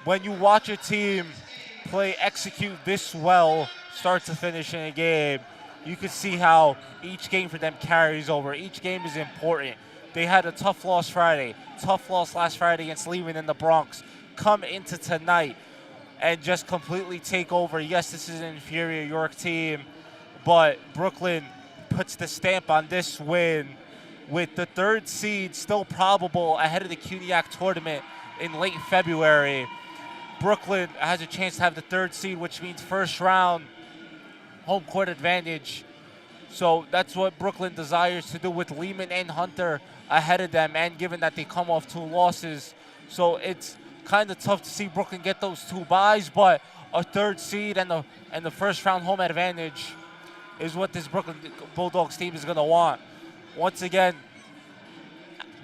When you watch a team execute this well, start to finish in a game, you can see how each game for them carries over. Each game is important. They had a tough loss Friday, tough loss last Friday against Lehman in the Bronx. Come into tonight and just completely take over. Yes, this is an inferior York team, but Brooklyn puts the stamp on this win with the third seed still probable ahead of the CUNYAC tournament in late February. Brooklyn has a chance to have the third seed, which means first round home court advantage. So that's what Brooklyn desires to do with Lehman and Hunter ahead of them, and given that they come off 2 losses. So it's kind of tough to see Brooklyn get those 2 byes, but a third seed and the first round home advantage is what this Brooklyn Bulldogs team is going to want. Once again,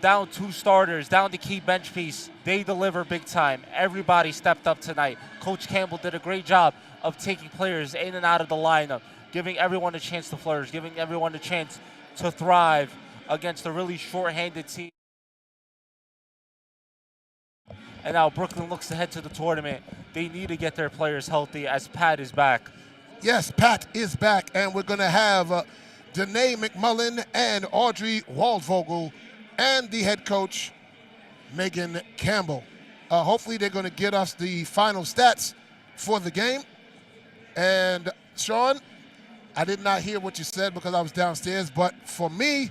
down 2 starters, down the key bench piece. They deliver big time. Everybody stepped up tonight. Coach Campbell did a great job of taking players in and out of the lineup, giving everyone a chance to flourish, giving everyone a chance to thrive against a really short-handed team. And now Brooklyn looks ahead to the tournament. They need to get their players healthy as Pat is back. Yes, Pat is back, and we're going to have Danae McMullen and Audrey Waldvogel and the head coach, Megan Campbell. Hopefully they're going to get us the final stats for the game. And Sean, I did not hear what you said because I was downstairs, but for me,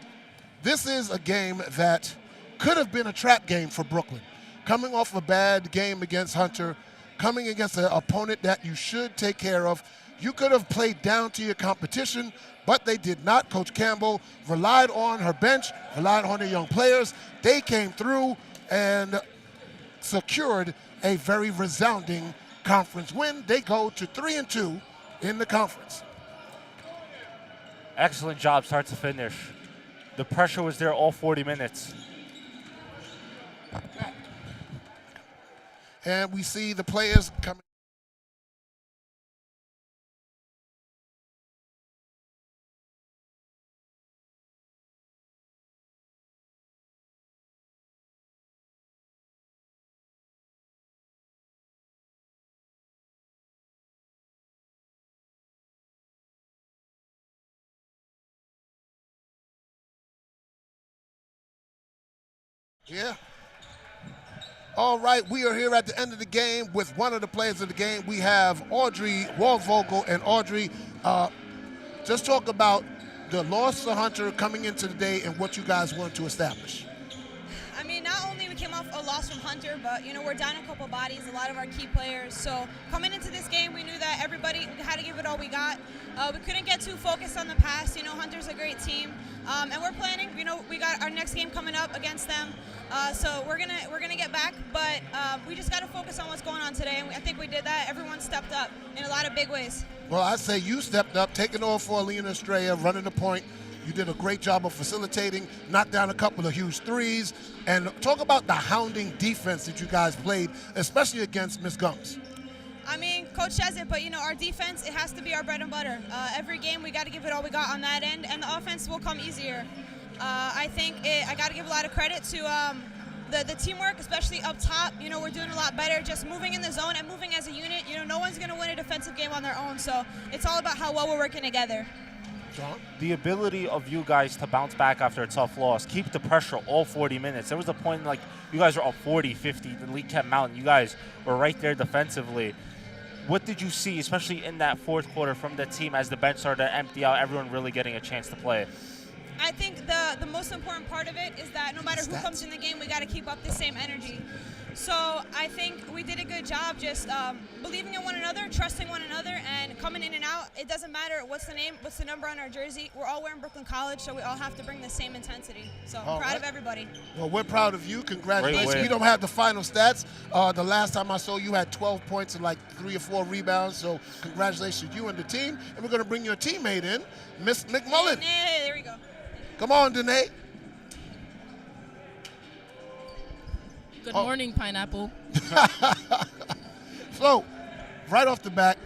this is a game that could have been a trap game for Brooklyn. Coming off a bad game against Hunter, coming against an opponent that you should take care of, you could have played down to your competition, but they did not. Coach Campbell relied on her bench, relied on her young players. They came through and secured a very resounding conference win. They go to 3-2 in the conference. Excellent job start to finish. The pressure was there all 40 minutes. And we see the players coming. Yeah. All right, we are here at the end of the game with one of the players of the game. We have Audrey Waldvogel. And Audrey, just talk about the loss to Hunter coming into the day and what you guys want to establish. I mean, not only we came off a loss from Hunter, but, we're down a couple bodies, a lot of our key players. So coming into this game, we knew that everybody had to give it all we got. We couldn't get too focused on the past. Hunter's a great team. And we're planning, we got our next game coming up against them. So we're gonna get back, but we just got to focus on what's going on today. And I think we did that. Everyone stepped up in a lot of big ways. Well, I'd say you stepped up, taking off for Alina Estrella, running the point. You did a great job of facilitating, knocked down a couple of huge threes, and talk about the hounding defense that you guys played, especially against Miss Gums. I mean, Coach says it, but, our defense, it has to be our bread and butter. Every game, we got to give it all we got on that end, and the offense will come easier. I think I got to give a lot of credit to the teamwork, especially up top. We're doing a lot better just moving in the zone and moving as a unit. No one's going to win a defensive game on their own, so it's all about how well we're working together. John? The ability of you guys to bounce back after a tough loss, keep the pressure all 40 minutes. There was a point you guys were up 40, 50, the lead kept mounting. You guys were right there defensively. What did you see, especially in that fourth quarter from the team as the bench started to empty out, everyone really getting a chance to play? I think the most important part of it is that no matter who comes in the game, we got to keep up the same energy. So I think we did a good job just believing in one another, trusting one another, and coming in and out. It doesn't matter what's the name, what's the number on our jersey. We're all wearing Brooklyn College, so we all have to bring the same intensity. So I'm proud of everybody. Well, we're proud of you. Congratulations. We don't have the final stats. The last time I saw you had 12 points and 3 or 4 rebounds. So congratulations to you and the team. And we're going to bring your teammate in, Miss McMullen. Hey, there we go. Come on, Danae. Good morning, Pineapple. So, right off the bat,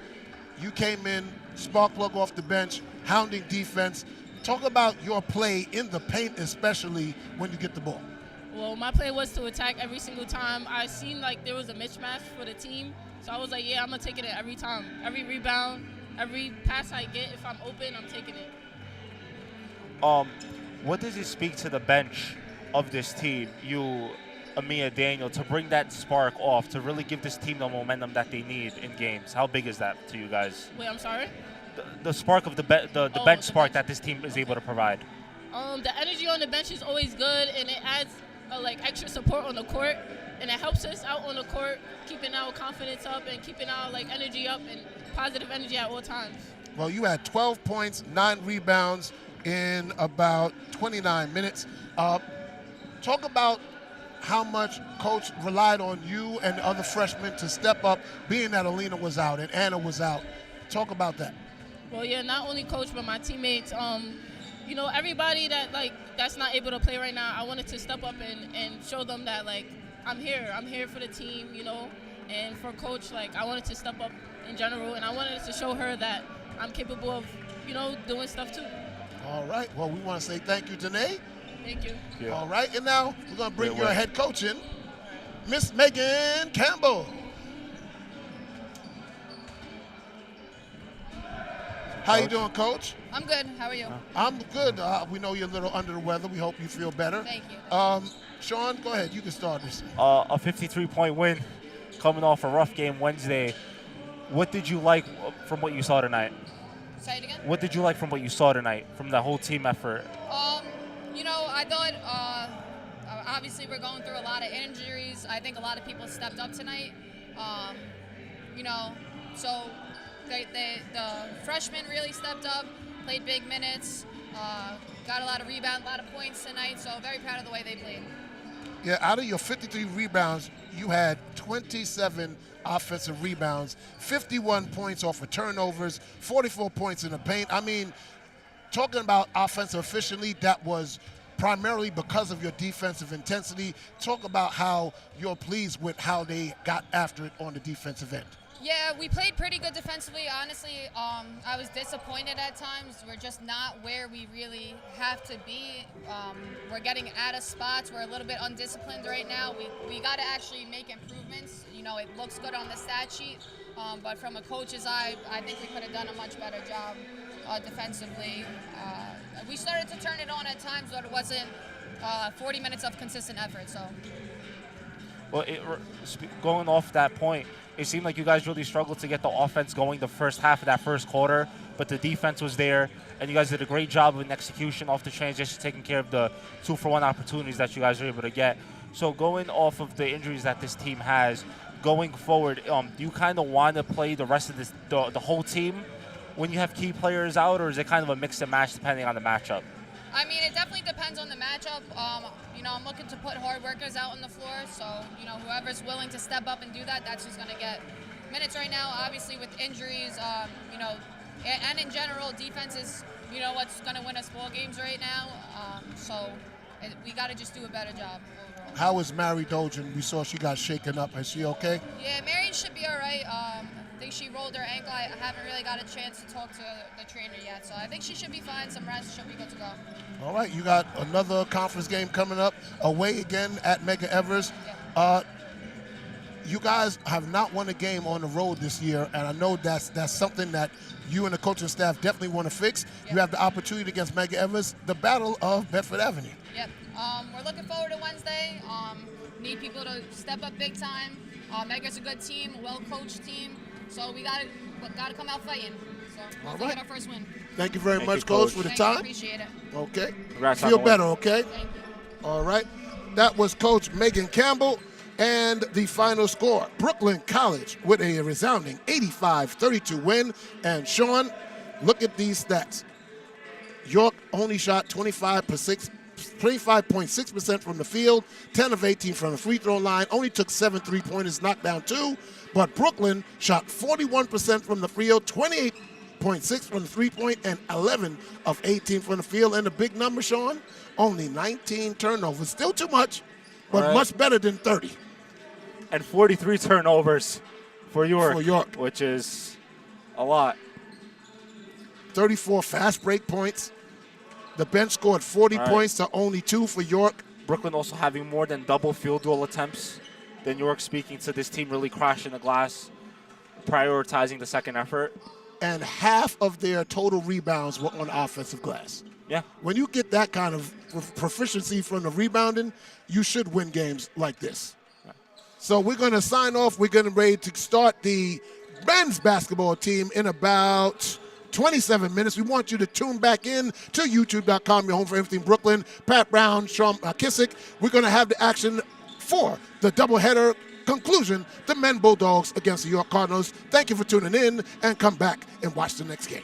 you came in, spark plug off the bench, hounding defense. Talk about your play in the paint, especially when you get the ball. Well, my play was to attack every single time. I seen like there was a mismatch for the team, so I was like, yeah, I'm gonna take it every time, every rebound, every pass I get. If I'm open, I'm taking it. What does it speak to the bench of this team, you, Amia, Daniel, to bring that spark off, to really give this team the momentum that they need in games? How big is that to you guys? Wait, I'm sorry. The spark of the bench the spark bench. that this team is able to provide. The energy on the bench is always good, and it adds like extra support on the court, and it helps us out on the court, keeping our confidence up and keeping our like energy up and positive energy at all times. Well, you had 12 points, 9 rebounds in about 29 minutes. Talk about how much Coach relied on you and the other freshmen to step up, being that Alina was out and Anna was out. Talk about that. Well, yeah, not only coach but my teammates. You know, everybody that's not able to play right now, I wanted to step up and show them that like I'm here for the team, you know, and for coach, like I wanted to step up in general, and I wanted to show her that I'm capable of, you know, doing stuff too. All right. Well, we want to say thank you, Danae. Thank you. Yeah. All right. And now we're going to bring Great your work. head coach in, Miss Megan Campbell. How you doing, Coach? I'm good. How are you? I'm good. We know you're a little under the weather. We hope you feel better. Thank you. Sean, go ahead. You can start this. A 53-point win coming off a rough game Wednesday. What did you like from what you saw tonight? Say it again. What did you like from what you saw tonight, from the whole team effort? You know, I thought obviously we're going through a lot of injuries. I think a lot of people stepped up tonight. You know, so the freshmen really stepped up, played big minutes, got a lot of rebounds, a lot of points tonight. So very proud of the way they played. Yeah, out of your 53 rebounds, you had 27 offensive rebounds, 51 points off of turnovers, 44 points in the paint. I mean, talking about offensive efficiently, that was primarily because of your defensive intensity. Talk about how you're pleased with how they got after it on the defensive end. Yeah, we played pretty good defensively. Honestly, I was disappointed at times. We're just not where we really have to be. We're getting out of spots. We're a little bit undisciplined right now. We got to actually make improvements. You know, it looks good on the stat sheet, but from a coach's eye, I think we could have done a much better job defensively. We started to turn it on at times, but it wasn't 40 minutes of consistent effort. So. Well, going off that point, it seemed like you guys really struggled to get the offense going the first half of that first quarter, but the defense was there, and you guys did a great job in execution off the transition, taking care of the 2-for-1 opportunities that you guys were able to get. So going off of the injuries that this team has, going forward, do you kind of want to play the rest of the whole team when you have key players out, or is it kind of a mix and match depending on the matchup? I mean, it definitely depends on the matchup. You know, I'm looking to put hard workers out on the floor, so, you know, whoever's willing to step up and do that, that's who's going to get minutes right now. Obviously, with injuries, you know, and in general, defense is, you know, what's going to win us ball games right now. So we got to just do a better job overall. How is Mary Dojan? We saw she got shaken up. Is she okay? Yeah, Marion should be all right. I think she rolled her ankle. I haven't really got a chance to talk to the trainer yet, so I think she should be fine. Some rest, she'll be good to go. All right, you got another conference game coming up, away again at Mega Evers. Yeah. You guys have not won a game on the road this year, and I know that's something that you and the coaching staff definitely want to fix. Yeah. You have the opportunity against Mega Evers, the Battle of Bedford Avenue. Yep. We're looking forward to Wednesday. Need people to step up big time. Mega's a good team, a well-coached team, so we gotta come out fighting. So hopefully right. get our first win. Thank you very Thank much, you, Coach, Coach. for the Thank you, time. appreciate it. Okay. Congrats on Feel the win. better, okay? Thank you. All right. That was Coach Megan Campbell. And the final score, Brooklyn College with a resounding 85-32 win. And Sean, look at these stats. York only shot 25.6% from the field, 10 of 18 from the free throw line, only took 7 3-pointers, knocked down 2. But Brooklyn shot 41% from the field, 28.6 from the three-point, and 11 of 18 from the field. And the big number, Sean, only 19 turnovers. Still too much, but Right. much better than 30. And 43 turnovers for York, For York. which is a lot. 34 fast break points. The bench scored 40 Right. points to only 2 for York. Brooklyn also having more than double field goal attempts than York, speaking to this team really crashing the glass, prioritizing the second effort. And half of their total rebounds were on offensive glass. Yeah. When you get that kind of proficiency from the rebounding, you should win games like this. So we're going to sign off. We're going to ready to start the men's basketball team in about 27 minutes. We want you to tune back in to youtube.com, your home for everything Brooklyn. Pat Brown, Sean Kissick. We're going to have the action for the doubleheader conclusion, the men Bulldogs against the York Cardinals. Thank you for tuning in, and come back and watch the next game.